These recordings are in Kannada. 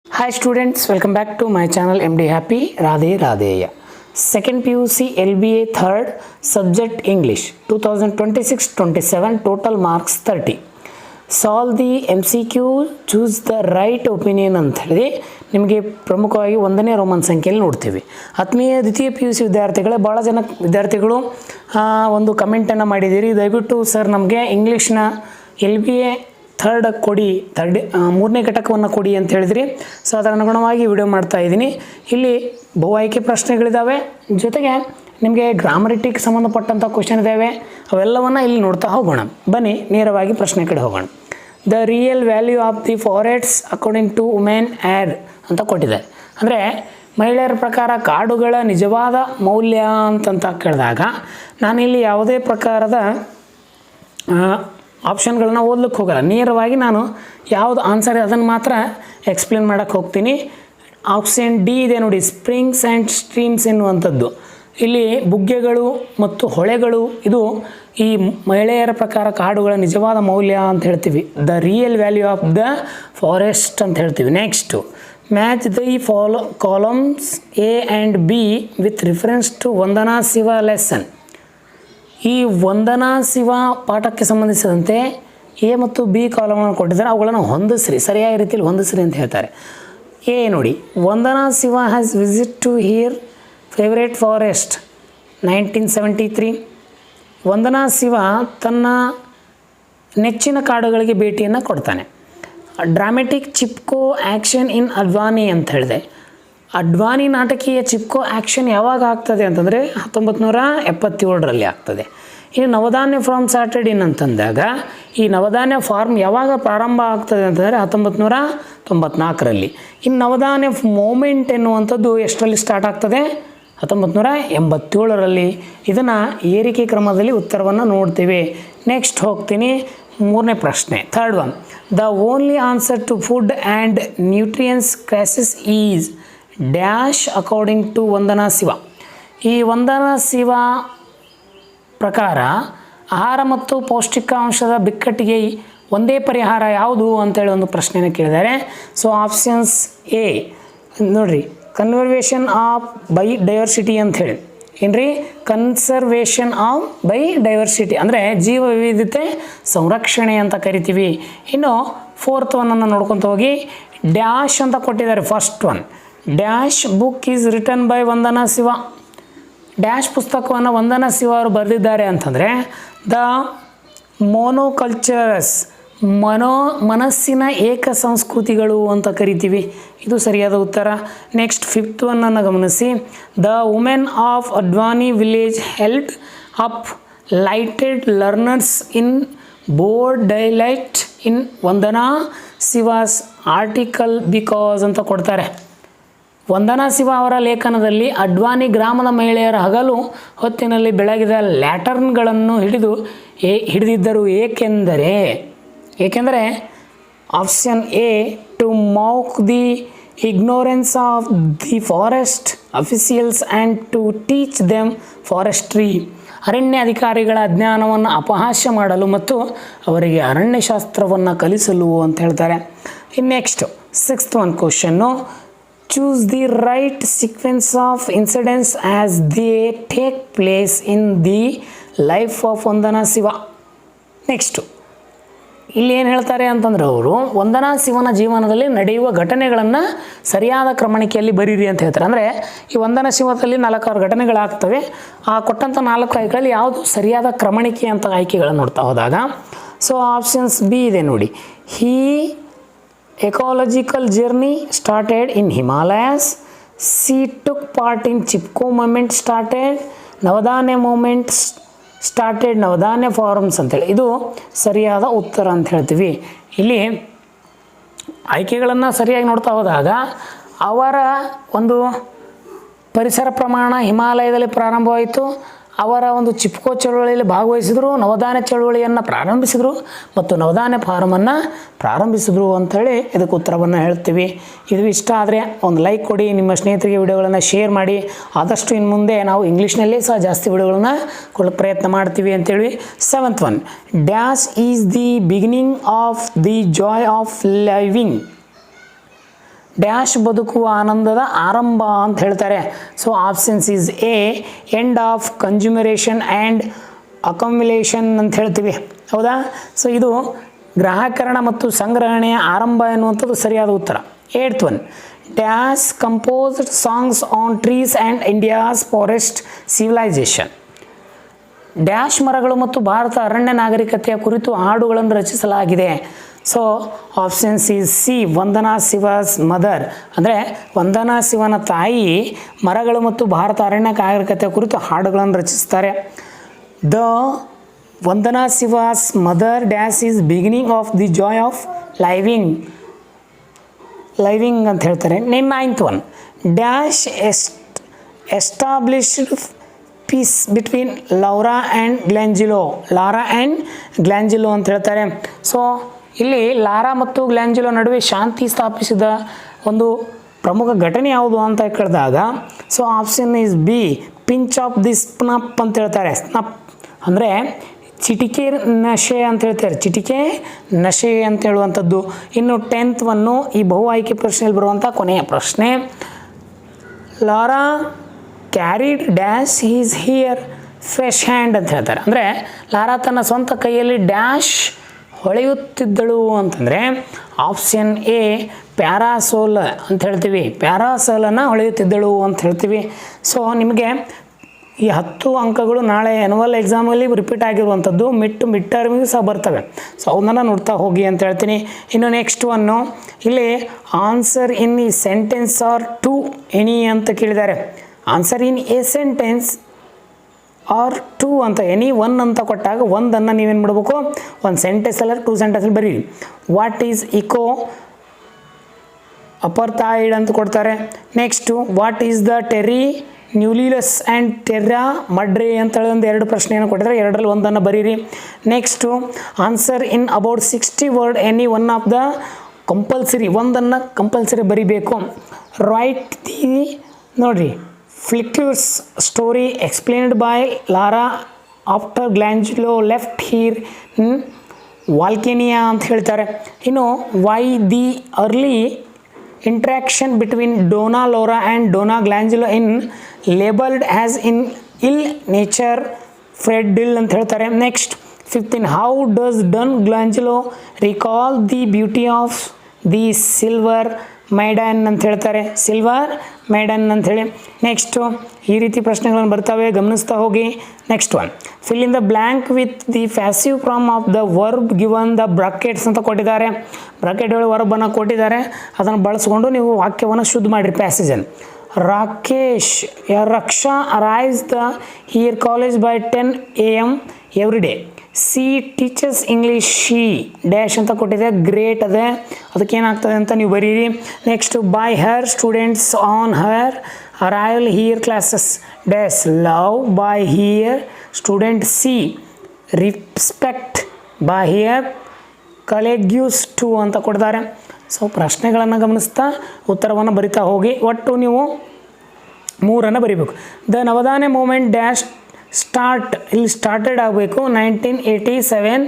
Hi students, welcome back to my channel MD Happy Radhe Radheya. Second PUC LBA third subject English 2026-27 total marks 30. Solve the MCQ, choose the right opinion ಅಂತ ಹೇಳಿ ನಿಮಗೆ ಪ್ರಮುಖವಾಗಿ ಒಂದನೇ ರೋಮನ್ ಸಂಖ್ಯೆಯಲ್ಲಿ ನೋಡ್ತೀವಿ. ಆತ್ಮೀಯ ದ್ವಿತೀಯ PUC ವಿದ್ಯಾರ್ಥಿಗಳೇ, ಭಾಳ ಜನ ವಿದ್ಯಾರ್ಥಿಗಳು ಒಂದು ಕಮೆಂಟನ್ನು ಮಾಡಿದ್ದೀರಿ. ದಯವಿಟ್ಟು ಸರ್ ನಮಗೆ ಇಂಗ್ಲೀಷ್ನ LBA ಥರ್ಡ್ ಕೊಡಿ, ಮೂರನೇ ಘಟಕವನ್ನು ಕೊಡಿ ಅಂತ ಹೇಳಿದ್ರಿ. ಸೊ ಅದರ ಅನುಗುಣವಾಗಿ ವಿಡಿಯೋ ಮಾಡ್ತಾ ಇದ್ದೀನಿ. ಇಲ್ಲಿ ಬಹು ಆಯ್ಕೆ ಪ್ರಶ್ನೆಗಳಿದ್ದಾವೆ, ಜೊತೆಗೆ ನಿಮಗೆ ಗ್ರಾಮರಿಟಿಗೆ ಸಂಬಂಧಪಟ್ಟಂಥ ಕ್ವಶನ್ ಇದ್ದಾವೆ. ಅವೆಲ್ಲವನ್ನು ಇಲ್ಲಿ ನೋಡ್ತಾ ಹೋಗೋಣ. ಬನ್ನಿ ನೇರವಾಗಿ ಪ್ರಶ್ನೆ ಕಡೆ ಹೋಗೋಣ. The real value of the forests according to women add ಅಂತ ಕೊಟ್ಟಿದ್ದಾರೆ. ಅಂದರೆ ಮಹಿಳೆಯರ ಪ್ರಕಾರ ಕಾಡುಗಳ ನಿಜವಾದ ಮೌಲ್ಯ ಅಂತಂತ ಕೇಳಿದಾಗ ನಾನಿಲ್ಲಿ ಯಾವುದೇ ಪ್ರಕಾರದ ಆಪ್ಷನ್ಗಳನ್ನ ಓದ್ಲಿಕ್ಕೆ ಹೋಗಲ್ಲ. ನೇರವಾಗಿ ನಾನು ಯಾವುದು ಆನ್ಸರ್ ಅದನ್ನು ಮಾತ್ರ ಎಕ್ಸ್ಪ್ಲೇನ್ ಮಾಡೋಕ್ಕೆ ಹೋಗ್ತೀನಿ. ಆಪ್ಷನ್ ಡಿ ಇದೆ ನೋಡಿ, ಸ್ಪ್ರಿಂಗ್ಸ್ ಆ್ಯಂಡ್ ಸ್ಟ್ರೀಮ್ಸ್ ಎನ್ನುವಂಥದ್ದು. ಇಲ್ಲಿ ಬುಗ್ಗೆಗಳು ಮತ್ತು ಹೊಳೆಗಳು, ಇದು ಈ ಮಹಿಳೆಯರ ಪ್ರಕಾರ ಕಾಡುಗಳ ನಿಜವಾದ ಮೌಲ್ಯ ಅಂತ ಹೇಳ್ತೀವಿ. The real value of the forest ಅಂತ ಹೇಳ್ತೀವಿ. Next, match the columns A and B with reference to Vandana Shiva lesson. ಈ ವಂದನಾ ಶಿವ ಪಾಠಕ್ಕೆ ಸಂಬಂಧಿಸಿದಂತೆ ಎ ಮತ್ತು ಬಿ ಕಾಲಮ್ಗಳನ್ನು ಕೊಟ್ಟಿದ್ದಾರೆ, ಅವುಗಳನ್ನು ಹೊಂದಿಸ್ರಿ, ಸರಿಯಾದ ರೀತಿಯಲ್ಲಿ ಹೊಂದಿಸ್ರಿ ಅಂತ ಹೇಳ್ತಾರೆ. ಎ ನೋಡಿ, Vandana Shiva has visit to her favourite forest 1973. Vandana Shiva ತನ್ನ ನೆಚ್ಚಿನ ಕಾಡುಗಳಿಗೆ ಭೇಟಿಯನ್ನು ಕೊಡ್ತಾನೆ. Dramatic Chipko action in Advani ಅಂತ ಹೇಳಿದೆ. ಅಡ್ವಾನಿ ನಾಟಕೀಯ ಚಿಪ್ಕೋ ಆ್ಯಕ್ಷನ್ ಯಾವಾಗ ಆಗ್ತದೆ ಅಂತಂದರೆ 1977ರಲ್ಲಿ ಆಗ್ತದೆ. ಇನ್ನು ನವಧಾನ್ಯ ಫಾರ್ಮ್ ಸ್ಟಾರ್ಟೆಡ್ ಇನ್ ಅಂತಂದಾಗ ಈ ನವಧಾನ್ಯ ಫಾರ್ಮ್ ಯಾವಾಗ ಪ್ರಾರಂಭ ಆಗ್ತದೆ ಅಂತಂದರೆ 1994ರಲ್ಲಿ. ಇನ್ನು ನವಧಾನ್ಯ ಮೂಮೆಂಟ್ ಎನ್ನುವಂಥದ್ದು ಎಷ್ಟರಲ್ಲಿ ಸ್ಟಾರ್ಟ್ ಆಗ್ತದೆ? 1987ರಲ್ಲಿ. ಇದನ್ನು ಏರಿಕೆ ಕ್ರಮದಲ್ಲಿ ಉತ್ತರವನ್ನು ನೋಡ್ತೀವಿ. ನೆಕ್ಸ್ಟ್ ಹೋಗ್ತೀನಿ, ಮೂರನೇ ಪ್ರಶ್ನೆ, third one. The only answer to food and nutrition crisis is dash according to Vandana Shiva. ಈ ವಂದನಾ ಶಿವ ಪ್ರಕಾರ ಆಹಾರ ಮತ್ತು ಪೌಷ್ಟಿಕಾಂಶದ ಬಿಕ್ಕಟ್ಟಿಗೆ ಒಂದೇ ಪರಿಹಾರ ಯಾವುದು ಅಂತೇಳಿ ಒಂದು ಪ್ರಶ್ನೆಯನ್ನು ಕೇಳಿದ್ದಾರೆ. ಸೊ ಆಪ್ಷನ್ಸ್ ಎ ನೋಡಿರಿ, ಕನ್ಸರ್ವೇಷನ್ ಆಫ್ ಬೈ ಡೈವರ್ಸಿಟಿ ಅಂಥೇಳಿ. ಏನ್ರಿ? ಕನ್ಸರ್ವೇಷನ್ ಆಫ್ ಬೈ ಡೈವರ್ಸಿಟಿ ಅಂದರೆ ಜೀವ ವಿವಿಧತೆ ಸಂರಕ್ಷಣೆ ಅಂತ ಕರಿತೀವಿ. ಇನ್ನು ಫೋರ್ತ್ ಒನ್ನನ್ನು ನೋಡ್ಕೊತ ಹೋಗಿ, ಡ್ಯಾಶ್ ಅಂತ ಕೊಟ್ಟಿದ್ದಾರೆ. First one, dash book is written by Vandana Shiva. Dash ಪುಸ್ತಕವನ್ನು ವಂದನಾ ಶಿವ ಅವರು ಬರೆದಿದ್ದಾರೆ ಅಂತಂದರೆ ದ ಮೋನೋಕಲ್ಚರಸ್, ಮನಸ್ಸಿನ ಏಕ ಸಂಸ್ಕೃತಿಗಳು ಅಂತ ಕರಿತೀವಿ. ಇದು ಸರಿಯಾದ ಉತ್ತರ. ನೆಕ್ಸ್ಟ್ ಫಿಫ್ತ್ ಒನ್ನನ್ನು ಗಮನಿಸಿ. The women of Advani village help up lighted learners in board delight in Vandana Shiva's article because ಅಂತ ಕೊಡ್ತಾರೆ. ವಂದನಾ ಶಿವ ಅವರ ಲೇಖನದಲ್ಲಿ ಅಡ್ವಾನಿ ಗ್ರಾಮದ ಮಹಿಳೆಯರ ಹಗಲು ಹೊತ್ತಿನಲ್ಲಿ ಬೆಳಗಿದ ಲ್ಯಾಟರ್ನ್ಗಳನ್ನು ಹಿಡಿದಿದ್ದರು. ಏಕೆಂದರೆ option A, to mock the ignorance of the forest officials and to teach them forestry. ಅರಣ್ಯ ಅಧಿಕಾರಿಗಳ ಅಜ್ಞಾನವನ್ನು ಅಪಹಾಸ್ಯ ಮಾಡಲು ಮತ್ತು ಅವರಿಗೆ ಅರಣ್ಯಶಾಸ್ತ್ರವನ್ನು ಕಲಿಸಲು ಅಂತ ಹೇಳ್ತಾರೆ. ಇನ್ನು next sixth one question, choose the right sequence of incidents as they take place in the life of Vandana Shiva. Next ಇಲ್ಲಿ ಏನು ಹೇಳ್ತಾರೆ ಅಂತಂದರೆ, ಅವರು ವಂದನಾ ಶಿವನ ಜೀವನದಲ್ಲಿ ನಡೆಯುವ ಘಟನೆಗಳನ್ನು ಸರಿಯಾದ ಕ್ರಮಣಿಕೆಯಲ್ಲಿ ಬರೀರಿ ಅಂತ ಹೇಳ್ತಾರೆ. ಅಂದರೆ ಈ ವಂದನಾ ಶಿವದಲ್ಲಿ 4-6 ಘಟನೆಗಳಾಗ್ತವೆ. ಆ ಕೊಟ್ಟಂಥ 4 ಆಯ್ಕೆಗಳಲ್ಲಿ ಯಾವುದು ಸರಿಯಾದ ಕ್ರಮಣಿಕೆ ಅಂತ ಆಯ್ಕೆಗಳನ್ನು ನೋಡ್ತಾ ಹೋದಾಗ, ಸೊ ಆಪ್ಷನ್ಸ್ ಬಿ ಇದೆ ನೋಡಿ. Ecological journey started in Himalayas. She took part in Chipko movement started. Navdanya movement started Navdanya farms ಅಂತೇಳಿ. ಇದು ಸರಿಯಾದ ಉತ್ತರ ಅಂತ ಹೇಳ್ತೀವಿ. ಇಲ್ಲಿ ಆಯ್ಕೆಗಳನ್ನು ಸರಿಯಾಗಿ ನೋಡ್ತಾ ಹೋದಾಗ ಅವರ ಒಂದು ಪರಿಸರ ಪ್ರಮಾಣ ಹಿಮಾಲಯದಲ್ಲಿ ಪ್ರಾರಂಭವಾಯಿತು. ಅವರ ಒಂದು ಚಿಪ್ಕೋ ಚಳುವಳಿಯಲ್ಲಿ ಭಾಗವಹಿಸಿದರು, ನವಧಾನ್ಯ ಚಳುವಳಿಯನ್ನು ಪ್ರಾರಂಭಿಸಿದರು ಮತ್ತು ನವಧಾನ್ಯ ಫಾರ್ಮನ್ನು ಪ್ರಾರಂಭಿಸಿದರು ಅಂಥೇಳಿ ಇದಕ್ಕೆ ಉತ್ತರವನ್ನು ಹೇಳ್ತೀವಿ. ಇದು ಇಷ್ಟ ಆದರೆ ಒಂದು ಲೈಕ್ ಕೊಡಿ, ನಿಮ್ಮ ಸ್ನೇಹಿತರಿಗೆ ವಿಡಿಯೋಗಳನ್ನು ಶೇರ್ ಮಾಡಿ. ಆದಷ್ಟು ಇನ್ನು ಮುಂದೆ ನಾವು ಇಂಗ್ಲೀಷ್ನಲ್ಲೇ ಸಹ ಜಾಸ್ತಿ ವಿಡಿಯೋಗಳನ್ನು ಕೊಡೋಕ್ಕೆ ಪ್ರಯತ್ನ ಮಾಡ್ತೀವಿ ಅಂತೇಳಿ. Seventh one, dash is the beginning of the joy of living. Dash ಬದುಕುವ ಆನಂದದ ಆರಂಭ ಅಂತ ಹೇಳ್ತಾರೆ. So options is a end of consumerism and accumulation ಅಂತ ಹೇಳ್ತೀವಿ, ಹೌದಾ. ಸೊ ಇದು ಗ್ರಾಹಕರಣ ಮತ್ತು ಸಂಗ್ರಹಣೆಯ ಆರಂಭ ಎನ್ನುವಂಥದ್ದು ಸರಿಯಾದ ಉತ್ತರ. 8th one, dash composed songs on trees and India's forest civilisation. Dash ಮರಗಳು ಮತ್ತು ಭಾರತ ಅರಣ್ಯ ನಾಗರಿಕತೆಯ ಕುರಿತು ಹಾಡುಗಳನ್ನು ರಚಿಸಲಾಗಿದೆ. So options is C Vandana Shiva's mother, ಅಂದರೆ ವಂದನಾ ಶಿವನ ತಾಯಿ ಮರಗಳು ಮತ್ತು ಭಾರತ ಅರಣ್ಯ ನಾಗರಿಕತೆಯ ಕುರಿತು ಹಾಡುಗಳನ್ನು ರಚಿಸ್ತಾರೆ. The Vandana Shiva's mother dash is beginning of the joy of living ಅಂತ ಹೇಳ್ತಾರೆ. 9th one, dash established peace between Laura and Glanzilo ಅಂತ ಹೇಳ್ತಾರೆ. ಸೊ ಇಲ್ಲಿ ಲಾರಾ ಮತ್ತು ಗ್ಲ್ಯಾಂಜಿಲೋ ನಡುವೆ ಶಾಂತಿ ಸ್ಥಾಪಿಸಿದ ಒಂದು ಪ್ರಮುಖ ಘಟನೆ ಯಾವುದು ಅಂತ ಕೇಳಿದಾಗ so option is B pinch of the snuff ಅಂತ ಹೇಳ್ತಾರೆ. ಸ್ನಪ್ ಅಂದರೆ ಚಿಟಿಕೆ ನಶೆ ಅಂತ ಹೇಳ್ತಾರೆ, ಚಿಟಿಕೆ ನಶೆ ಅಂತ ಹೇಳುವಂಥದ್ದು. ಇನ್ನು 10th ಒನ್ನು ಈ ಬಹು ಆಯ್ಕೆ ಪ್ರಶ್ನೆಯಲ್ಲಿ ಬರುವಂಥ ಕೊನೆಯ ಪ್ರಶ್ನೆ, Laura carried dash his her fresh hand ಅಂತ ಹೇಳ್ತಾರೆ. ಅಂದರೆ ಲಾರಾ ತನ್ನ ಸ್ವಂತ ಕೈಯಲ್ಲಿ ಡ್ಯಾಶ್ ಹೊಳೆಯುತ್ತಿದ್ದಳು ಅಂತಂದರೆ ಆಪ್ಷನ್ ಎ ಪ್ಯಾರಾಸೋಲ್ ಅಂತ ಹೇಳ್ತೀವಿ, ಪ್ಯಾರಾಸೋಲನ್ನು ಹೊಳೆಯುತ್ತಿದ್ದಳು ಅಂತ ಹೇಳ್ತೀವಿ. ಸೊ ನಿಮಗೆ ಈ 10 ಅಂಕಗಳು ನಾಳೆ ಆ್ಯನುವಲ್ ಎಕ್ಸಾಮಲ್ಲಿ ರಿಪೀಟ್ ಆಗಿರುವಂಥದ್ದು, ಮಿಡ್ ಟರ್ಮಿಗೆ ಸಹ ಬರ್ತವೆ. ಸೊ ಅವನ್ನ ನೋಡ್ತಾ ಹೋಗಿ ಅಂತ ಹೇಳ್ತೀನಿ. ಇನ್ನು ನೆಕ್ಸ್ಟ್ ಒನ್ನು, ಇಲ್ಲಿ ಆನ್ಸರ್ ಇನ್ ಈ ಸೆಂಟೆನ್ಸ್ ಆರ್ ಟು ಎನಿ ಅಂತ ಕೇಳಿದ್ದಾರೆ. Answer in a sentence or two ಅಂತ ಎನಿ ಒನ್ ಅಂತ ಕೊಟ್ಟಾಗ ಒಂದನ್ನು ನೀವೇನು ಮಾಡಬೇಕು, ಒಂದು ಸೆಂಟೆನ್ಸಲ್ಲಿ 2 ಸೆಂಟೆನ್ಸಲ್ಲಿ ಬರೀರಿ. ವಾಟ್ ಈಸ್ ಇಕೋ ಅಪರ್ಥೈಡ್ ಅಂತ ಕೊಡ್ತಾರೆ. Next what is the terra nullius and terra madre ಅಂತೇಳಿ ಒಂದು 2 ಪ್ರಶ್ನೆಯನ್ನು ಕೊಟ್ಟಿದ್ದಾರೆ, 2ರಲ್ಲಿ ಒಂದನ್ನು ಬರೀರಿ. Next answer in about 60 word any one of the compulsory, ಒಂದನ್ನು ಕಂಪಲ್ಸರಿ ಬರೀಬೇಕು. ರೈಟ್ ದಿ ನೋಡಿರಿ flickers story explained by Laura after Glanzilo left her in Valkenia ಅಂತ ಹೇಳ್ತಾರೆ. ಇನ್ನು why the early interaction between Donna Laura and Donna Glangelo in labeled as in ill nature Fred Dill ಅಂತ ಹೇಳ್ತಾರೆ. Next 15, how does Don Glangelo recall the beauty of the silver maiden ಅಂತ ಹೇಳ್ತಾರೆ, ಸಿಲ್ವರ್ ಮೇಡನ್ ಅಂಥೇಳಿ. ನೆಕ್ಸ್ಟು ಈ ರೀತಿ ಪ್ರಶ್ನೆಗಳನ್ನು ಬರ್ತವೆ, ಗಮನಿಸ್ತಾ ಹೋಗಿ. Next one, fill in the blank with the passive from of the verb given the brackets ಅಂತ ಕೊಟ್ಟಿದ್ದಾರೆ. ಬ್ರಾಕೆಟ್ ಒಳಗೆ ವರ್ಬನ್ನು ಕೊಟ್ಟಿದ್ದಾರೆ, ಅದನ್ನು ಬಳಸ್ಕೊಂಡು ನೀವು ವಾಕ್ಯವನ್ನು ಶುದ್ಧ ಮಾಡಿರಿ. ಪ್ಯಾಸೇಜನ್ನು Rakesh Raksha arrives the her college by 10 AM every day. She teachers English she dash ಅಂತ ಕೊಟ್ಟಿದೆ, ಗ್ರೇಟ್ ಅದೇ, ಅದಕ್ಕೇನಾಗ್ತದೆ ಅಂತ ನೀವು ಬರೀರಿ. Next by her students on her arrival her classes dash love by her student she respect by her colleagues to ಅಂತ ಕೊಡ್ತಾರೆ. ಸೊ ಪ್ರಶ್ನೆಗಳನ್ನು ಗಮನಿಸ್ತಾ ಉತ್ತರವನ್ನು ಬರಿತಾ ಹೋಗಿ. ಒಟ್ಟು ನೀವು 3 ಬರಿಬೇಕು. ದ ನವಧಾನ್ಯ ಮೂಮೆಂಟ್ ಡ್ಯಾಶ್ ಇಲ್ಲಿ ಸ್ಟಾರ್ಟೆಡ್ ಆಗಬೇಕು 1987.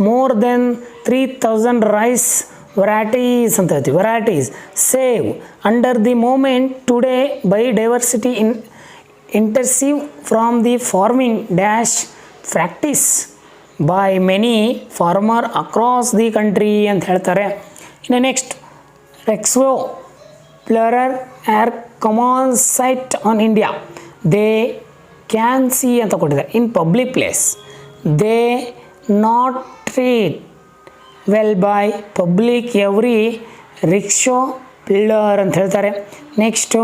ಮೋರ್ ದೆನ್ 3000 ರೈಸ್ ವೆರೈಟೀಸ್ ಅಂತ ಹೇಳ್ತೀವಿ, varieties save under the movement today by diversity in intensive from the farming dash practice by many farmer across the country ಅಂತ ಹೇಳ್ತಾರೆ. ಇನ್ನು next rickshaw puller are common sight on India they can see ಅಂತ ಕೊಟ್ಟಿದ್ದಾರೆ. In public place they not treat well by public every rickshaw puller ಅಂತ ಹೇಳ್ತಾರೆ. ನೆಕ್ಸ್ಟು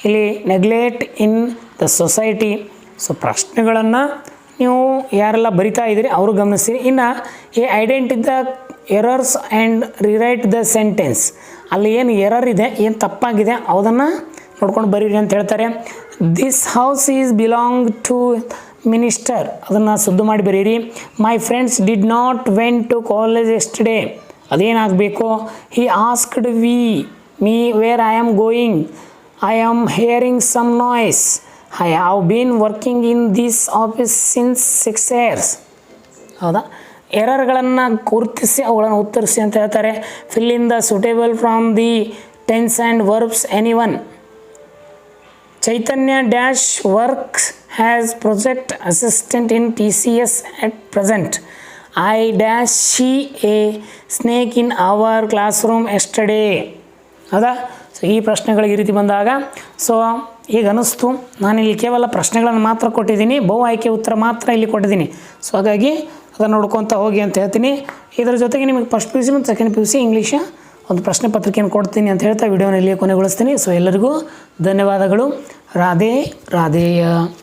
ಇಲ್ಲಿ neglect in the society. So ಪ್ರಶ್ನೆಗಳನ್ನು ನೀವು ಯಾರೆಲ್ಲ ಬರಿತಾ ಇದ್ದೀರಿ ಅವರು ಗಮನಿಸಿ. ಇನ್ನು ಈ identity the errors and rewrite the sentence, ಅಲ್ಲಿ ಏನು ಎರರ್ ಇದೆ, ಏನು ತಪ್ಪಾಗಿದೆ ಅದನ್ನು ನೋಡ್ಕೊಂಡು ಬರೀರಿ ಅಂತ ಹೇಳ್ತಾರೆ. This house is belong to minister, ಅದನ್ನು ಸುದ್ದು ಮಾಡಿ ಬರೀರಿ. My friends did not went to college yesterday, ಅದೇನಾಗಬೇಕು. He asked me where I am going, I am hearing some noise, I have been working in this office since 6 years. ಹೌದಾ, ಎರರ್ಗಳನ್ನು ಗುರುತಿಸಿ ಅವುಗಳನ್ನು ಉತ್ತರಿಸಿ ಅಂತ ಹೇಳ್ತಾರೆ. Fill in the suitable from the tense and verbs any one. Chaitanya dash works has project assistant in TCS at present. I dash she a snake in our classroom yesterday. ಹೌದಾ? ಸೊ ಈ ಪ್ರಶ್ನೆಗಳಿಗೆ ಈ ರೀತಿ ಬಂದಾಗ ಸೊ ಈಗ ಅನ್ನಿಸ್ತು ನಾನಿಲ್ಲಿ ಕೇವಲ ಪ್ರಶ್ನೆಗಳನ್ನು ಮಾತ್ರ ಕೊಟ್ಟಿದ್ದೀನಿ, ಬಹು ಆಯ್ಕೆ ಉತ್ತರ ಮಾತ್ರ ಇಲ್ಲಿ ಕೊಟ್ಟಿದ್ದೀನಿ. ಸೊ ಹಾಗಾಗಿ ಅದನ್ನು ನೋಡ್ಕೊತ ಹೋಗಿ ಅಂತ ಹೇಳ್ತೀನಿ. ಇದರ ಜೊತೆಗೆ ನಿಮಗೆ ಫಸ್ಟ್ PUC ಮತ್ತು ಸೆಕೆಂಡ್ PUC ಇಂಗ್ಲೀಷ್ ಒಂದು ಪ್ರಶ್ನೆ ಪತ್ರಿಕೆಯನ್ನು ಕೊಡ್ತೀನಿ ಅಂತ ಹೇಳ್ತಾ ವಿಡಿಯೋನ ಇಲ್ಲಿಯೇ ಕೊನೆಗೊಳಿಸ್ತೀನಿ. ಸೊ ಎಲ್ಲರಿಗೂ ಧನ್ಯವಾದಗಳು. ರಾಧೆ ರಾಧೇಯ.